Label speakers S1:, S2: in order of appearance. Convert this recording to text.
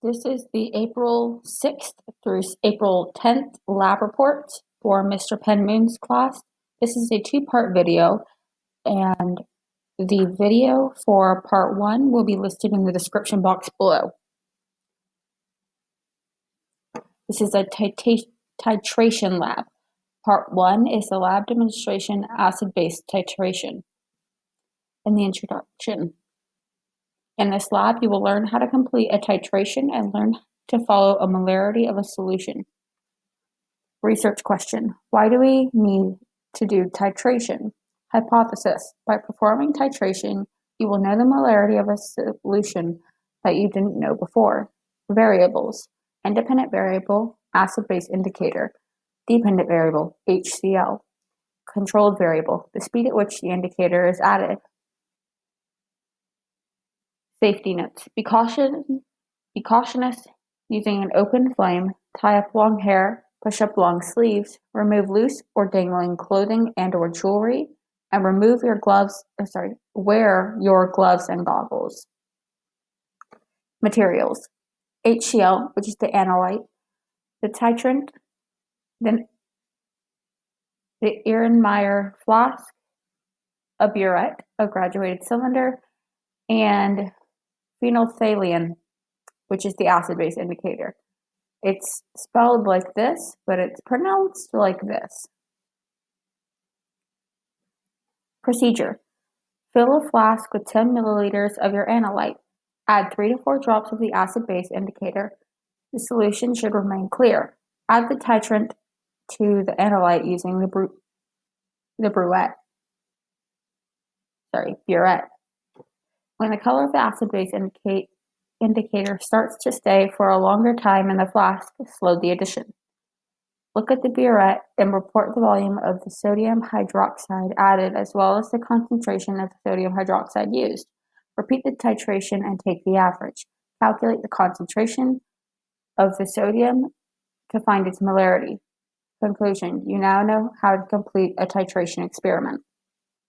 S1: This is the April 6th through April 10th lab report for Mr. Penmoon's class. This is a two-part video, and the video for part 1 will be listed in the description box below. This is a titration lab. Part 1 is the lab demonstration acid-base titration. In the introduction. In this lab, you will learn how to complete a titration and learn to follow a molarity of a solution. Research question: why do we need to do titration? Hypothesis: by performing titration, you will know the molarity of a solution that you didn't know before. Variables: independent variable, acid-base indicator. Dependent variable, HCl. Controlled variable, the speed at which the indicator is added. Safety notes: be cautious using an open flame, tie up long hair, push up long sleeves, remove loose or dangling clothing and or jewelry, and wear your gloves and goggles. Materials: HCl, which is the analyte, the titrant, then the Ehrenmeyer flask, a burette, a graduated cylinder, and phenolphthalein, which is the acid-base indicator. It's spelled like this, but it's pronounced like this. Procedure: fill a flask with 10 milliliters of your analyte. Add 3 to 4 drops of the acid-base indicator. The solution should remain clear. Add the titrant to the analyte using the burette. When the color of the acid-base indicator starts to stay for a longer time in the flask, slow the addition. Look at the burette and report the volume of the sodium hydroxide added as well as the concentration of the sodium hydroxide used. Repeat the titration and take the average. Calculate the concentration of the sodium to find its molarity. Conclusion: you now know how to complete a titration experiment.